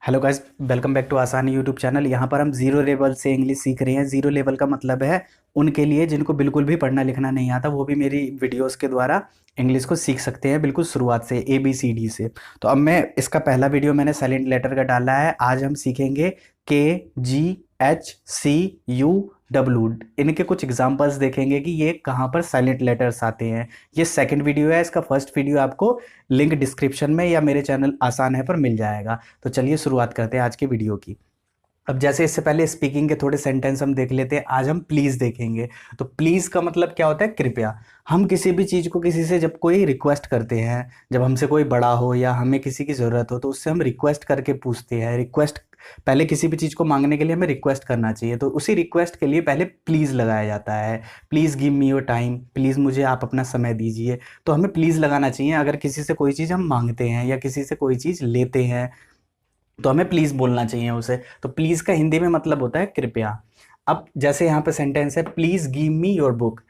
Hello guys, welcome back to आसान YouTube channel. यहाँ पर हम जीरो लेवल से इंग्लिश सीख रहे हैं। जीरो लेवल का मतलब है उनके लिए जिनको बिल्कुल भी पढ़ना लिखना नहीं आता, वो भी मेरी वीडियोस के द्वारा इंग्लिश को सीख सकते हैं बिल्कुल शुरुआत से, ABCD से। तो अब मैं इसका पहला वीडियो मैंने साइलेंट लेटर का डाला है। आज हम सीखेंगे KGHCUW। इनके कुछ एग्जांपल्स देखेंगे कि ये कहाँ पर साइलेंट लेटर्स आते हैं। ये सेकंड वीडियो है। इसका फर्स्ट वीडियो आपको लिंक डिस्क्रिप्शन में या मेरे चैनल आसान है पर मिल जाएगा। तो चलिए शुरुआत करते हैं आज की वीडियो की। अब जैसे इससे पहले स्पीकिंग के थोड़े सेंटेंस हम देख लेते हैं। आज हम प्लीज़ देखेंगे। तो प्लीज़ का मतलब क्या होता है? कृपया। हम किसी भी चीज़ को किसी से जब कोई रिक्वेस्ट करते हैं, जब हमसे कोई बड़ा हो या हमें किसी की ज़रूरत हो, तो उससे हम रिक्वेस्ट करके पूछते हैं। रिक्वेस्ट पहले किसी भी चीज़ को मांगने के लिए हमें रिक्वेस्ट करना चाहिए, तो उसी रिक्वेस्ट के लिए पहले प्लीज़ लगाया जाता है। Please give me your time, please मुझे आप अपना समय दीजिए। तो हमें प्लीज़ लगाना चाहिए अगर किसी से कोई चीज़ हम मांगते हैं या किसी से कोई चीज़ लेते हैं, तो हमें प्लीज़ बोलना चाहिए उसे। तो प्लीज़ का हिंदी में मतलब होता है कृपया। अब जैसे यहाँ पे सेंटेंस है, please give me your book.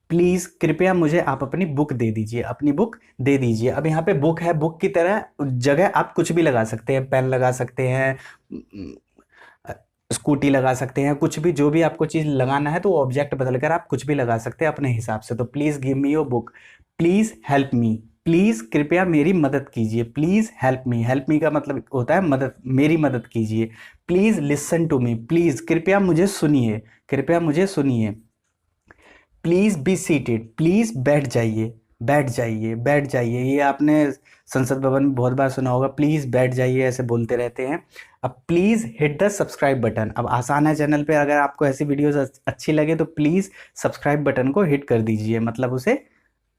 Please कृपया मुझे आप अपनी बुक दे दीजिए, अपनी बुक दे दीजिए। अब यहाँ पे बुक है, बुक की तरह जगह आप कुछ भी लगा सकते हैं। पेन लगा सकते हैं, स्कूटी लगा सकते हैं, कुछ भी, जो भी आपको चीज़ लगाना है तो ऑब्जेक्ट बदलकर आप कुछ भी लगा सकते हैं अपने हिसाब से। तो please give me your book, please help me, please कृपया मेरी मदद कीजिए। Please help me, help me का मतलब होता है मदद, मेरी मदद कीजिए। Please listen to me, please कृपया मुझे सुनिए, कृपया मुझे सुनिए। प्लीज़ बी सीटेड, प्लीज़ बैठ जाइए, बैठ जाइए, बैठ जाइए। ये आपने संसद भवन में बहुत बार सुना होगा, प्लीज़ बैठ जाइए, ऐसे बोलते रहते हैं। अब please hit the subscribe button. अब आसान है चैनल पे, अगर आपको ऐसी वीडियोस अच्छी लगे तो प्लीज़ सब्सक्राइब बटन को हिट कर दीजिए, मतलब उसे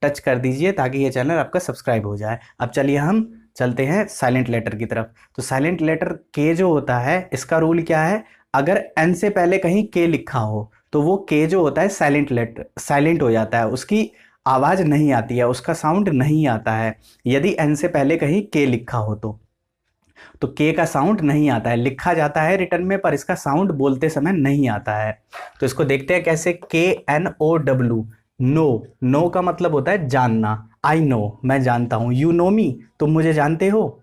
टच कर दीजिए ताकि ये चैनल आपका सब्सक्राइब हो जाए। अब चलिए हम चलते हैं साइलेंट लेटर की तरफ। तो साइलेंट लेटर के जो होता है, इसका रूल क्या है? अगर एन से पहले कहीं के लिखा हो तो वो के जो होता है साइलेंट लेटर, साइलेंट हो जाता है, उसकी आवाज नहीं आती है, उसका साउंड नहीं आता है। यदि एन से पहले कहीं के लिखा हो तो के का साउंड नहीं आता है। लिखा जाता है रिटर्न में पर इसका साउंड बोलते समय नहीं आता है। तो इसको देखते हैं कैसे। KNOW, no. नो का मतलब होता है जानना। आई नो, मैं जानता हूं। यू नो मी, तुम मुझे जानते हो।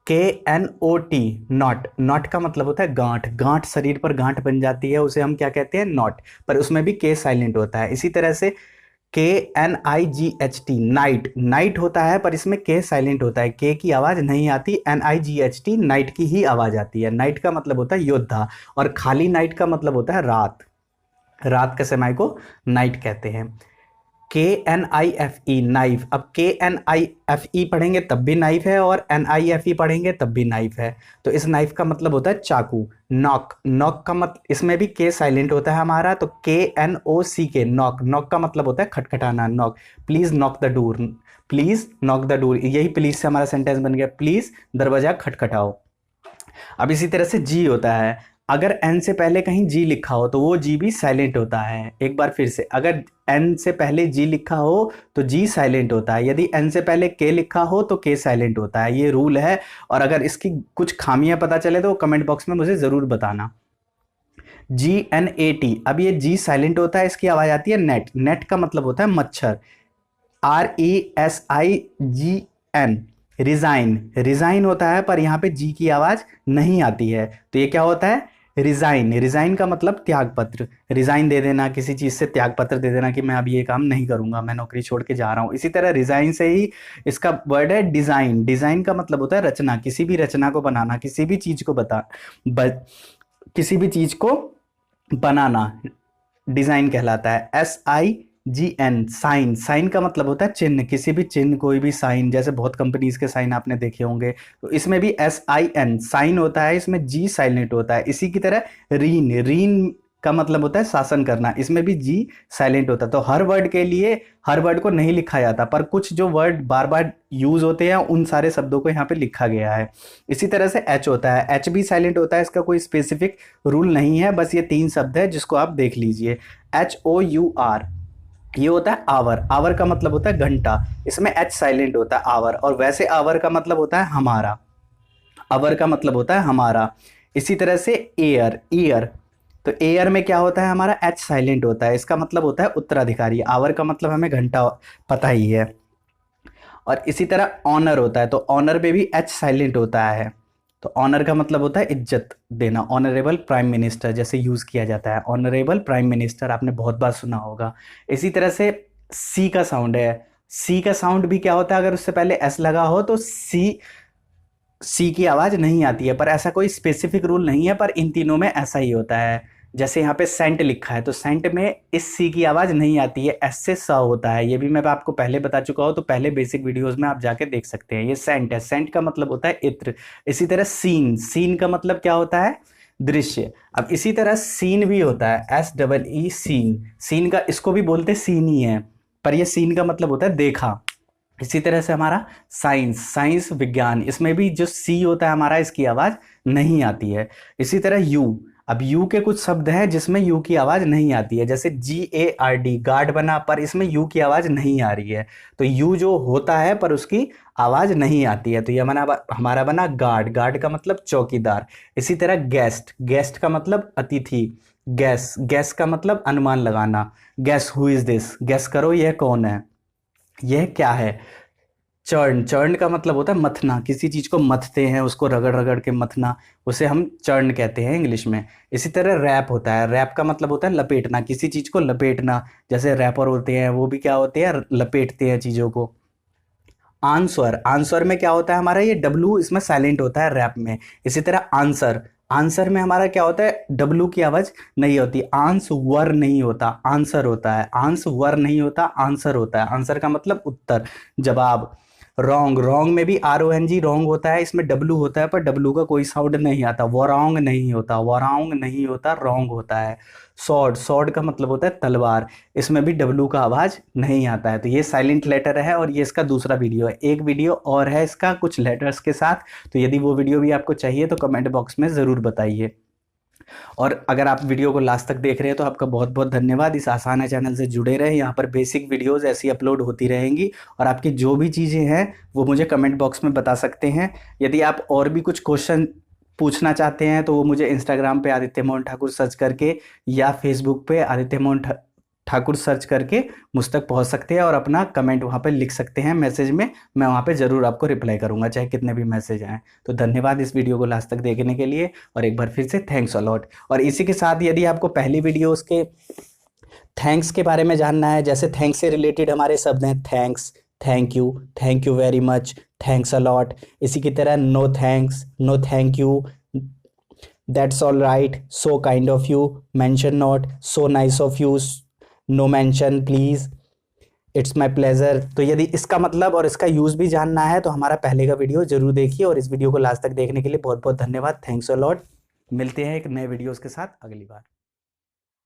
KNOT, not. नॉट का मतलब होता है गांठ। गांठ, शरीर पर गांठ बन जाती है, उसे हम क्या कहते हैं? नॉट। पर उसमें भी के साइलेंट होता है। इसी तरह से KNIGHT, नाइट। नाइट होता है पर इसमें के साइलेंट होता है, के की आवाज नहीं आती। NIGHT, नाइट की ही आवाज आती है। नाइट का मतलब होता है योद्धा, और खाली नाइट का मतलब होता है रात। रात के समय को नाइट कहते हैं। KNIFE, knife. अब KNIFE पढ़ेंगे तब भी नाइफ है, और NIFE पढ़ेंगे तब भी नाइफ है। तो इस नाइफ का मतलब होता है चाकू। नॉक। नॉक का मतलब, इसमें भी के साइलेंट होता है हमारा, तो KNOCK, नॉक। नॉक का मतलब होता है खटखटाना, knock. Please knock the door, please knock the door. यही प्लीज से हमारा सेंटेंस बन गया, प्लीज दरवाजा खटखटाओ। अब इसी तरह से जी होता है। अगर एन से पहले कहीं जी लिखा हो तो वो जी भी साइलेंट होता है। एक बार फिर से, अगर एन से पहले जी लिखा हो तो जी साइलेंट होता है। यदि एन से पहले के लिखा हो तो के साइलेंट होता है। ये रूल है, और अगर इसकी कुछ खामियां पता चले तो कमेंट बॉक्स में मुझे जरूर बताना। GNAT, अब ये जी साइलेंट होता है, इसकी आवाज आती है नेट। नेट का मतलब होता है मच्छर। RESIGN, resign. रिजाइन होता है पर यहाँ पे जी की आवाज नहीं आती है, तो ये क्या होता है? रिजाइन। रिजाइन का मतलब त्याग पत्र। रिजाइन दे देना, किसी चीज से त्याग पत्र दे देना कि मैं अब ये काम नहीं करूंगा, मैं नौकरी छोड़ के जा रहा हूं। इसी तरह रिजाइन से ही इसका वर्ड है डिजाइन। डिजाइन का मतलब होता है रचना, किसी भी रचना को बनाना, किसी भी चीज को किसी भी चीज को बनाना डिजाइन कहलाता है। SIGN, sign. साइन का मतलब होता है चिन्ह, किसी भी चिन्ह, कोई भी साइन, जैसे बहुत कंपनीज के साइन आपने देखे होंगे, तो इसमें भी SIN साइन होता है, इसमें जी साइलेंट होता है। इसी की तरह रीन। रीन का मतलब होता है शासन करना, इसमें भी जी साइलेंट होता है। तो हर वर्ड के लिए हर वर्ड को नहीं लिखा जाता, पर कुछ जो वर्ड बार बार यूज होते हैं उन सारे शब्दों को यहाँ पे लिखा गया है। इसी तरह से एच होता है। एच भी साइलेंट होता है, इसका कोई स्पेसिफिक रूल नहीं है, बस ये 3 शब्द है जिसको आप देख लीजिए। HOUR, ये होता है आवर। आवर का मतलब होता है घंटा, इसमें एच साइलेंट होता है, आवर। और वैसे आवर का मतलब होता है हमारा। अवर का मतलब होता है हमारा। इसी तरह से एयर, ईयर। तो एयर में क्या होता है? हमारा एच साइलेंट होता है, इसका मतलब होता है उत्तराधिकारी। आवर का मतलब हमें घंटा पता ही है। और इसी तरह ऑनर होता है, तो ऑनर में भी एच साइलेंट होता है। तो ऑनर का मतलब होता है इज्जत देना, ऑनरेबल प्राइम मिनिस्टर जैसे यूज किया जाता है, ऑनरेबल प्राइम मिनिस्टर आपने बहुत बार सुना होगा। इसी तरह से सी का साउंड है, सी का साउंड भी क्या होता है, अगर उससे पहले एस लगा हो तो सी की आवाज नहीं आती है, पर ऐसा कोई स्पेसिफिक रूल नहीं है, पर इन तीनों में ऐसा ही होता है। जैसे यहाँ पे सेंट लिखा है तो सेंट में इस सी की आवाज नहीं आती है, एस से स होता है, ये भी मैं आपको पहले बता चुका हूँ, तो पहले बेसिक वीडियोस में आप जाके देख सकते हैं। ये सेंट है, सेंट का मतलब होता है इत्र। इसी तरह सीन, सीन का मतलब क्या होता है, दृश्य। अब इसी तरह सीन भी होता है, SEE सीन, सीन का इसको भी बोलते सीन ही है, पर ये सीन का मतलब होता है देखा। इसी तरह से हमारा साइंस, साइंस विज्ञान, इसमें भी जो सी होता है हमारा, इसकी आवाज नहीं आती है। इसी तरह यू, अब यू के कुछ शब्द हैं जिसमें यू की आवाज नहीं आती है, जैसे GARD, गार्ड बना, पर इसमें यू की आवाज नहीं आ रही है, तो यू जो होता है पर उसकी आवाज नहीं आती है, तो ये हमारा बना गार्ड, गार्ड का मतलब चौकीदार। इसी तरह गेस्ट, गेस्ट का मतलब अतिथि, गैस, गैस का मतलब अनुमान लगाना, gas who is this, gas करो यह कौन है, यह क्या है। चर्न, चर्न का मतलब होता है मथना, किसी चीज को मथते हैं, उसको रगड़ रगड़ के मथना, उसे हम चर्न कहते हैं इंग्लिश में। इसी तरह रैप होता है, रैप का मतलब होता है लपेटना, किसी चीज को लपेटना, जैसे रैपर होते हैं वो भी क्या होते हैं, लपेटते हैं चीजों को। आंसर, आंसर में क्या होता है हमारा, ये डब्लू इसमें साइलेंट होता है रैप में। इसी तरह आंसर, आंसर में हमारा क्या होता है, डब्लू की आवाज नहीं होती, आंस वर नहीं होता, आंसर होता है, आंस वर नहीं होता, आंसर होता है। आंसर का मतलब उत्तर, जवाब। रॉन्ग, रॉन्ग में भी RONG रॉन्ग होता है, इसमें डब्लू होता है, पर डब्लू का कोई साउंड नहीं आता, वरॉन्ग नहीं होता, वरॉन्ग नहीं होता, रॉन्ग होता है। सॉर्ड, सॉर्ड का मतलब होता है तलवार, इसमें भी डब्लू का आवाज नहीं आता है। तो ये साइलेंट लेटर है और ये इसका दूसरा वीडियो है, एक वीडियो और है इसका कुछ लेटर्स के साथ, तो यदि वो वीडियो भी आपको चाहिए तो कमेंट बॉक्स में ज़रूर बताइए। और अगर आप वीडियो को लास्ट तक देख रहे हैं तो आपका बहुत बहुत धन्यवाद। इस आसान है चैनल से जुड़े रहे, यहाँ पर बेसिक वीडियोस ऐसी अपलोड होती रहेंगी, और आपकी जो भी चीज़ें हैं वो मुझे कमेंट बॉक्स में बता सकते हैं। यदि आप और भी कुछ क्वेश्चन पूछना चाहते हैं तो वो मुझे इंस्टाग्राम पे आदित्य मोहन ठाकुर सर्च करके, या फेसबुक पे आदित्य मोहन ठाकुर सर्च करके मुझ तक पहुंच सकते हैं, और अपना कमेंट वहां पे लिख सकते हैं मैसेज में, मैं वहां पे ज़रूर आपको रिप्लाई करूंगा, चाहे कितने भी मैसेज आएँ। तो धन्यवाद इस वीडियो को लास्ट तक देखने के लिए, और एक बार फिर से थैंक्स अलॉट। और इसी के साथ यदि आपको पहली वीडियो उसके थैंक्स के बारे में जानना है, जैसे थैंक्स से रिलेटेड हमारे शब्द हैं thanks, thank you very much, thanks a lot. इसी की तरह no thanks, no thank you, that's all right, so kind of you, mention not, so nice of you, no mention please, it's my pleasure. तो यदि इसका मतलब और इसका use भी जानना है तो हमारा पहले का वीडियो जरूर देखिए, और इस वीडियो को लास्ट तक देखने के लिए बहुत बहुत धन्यवाद, थैंक्स अ लॉट। मिलते हैं एक नए वीडियोस के साथ अगली बार।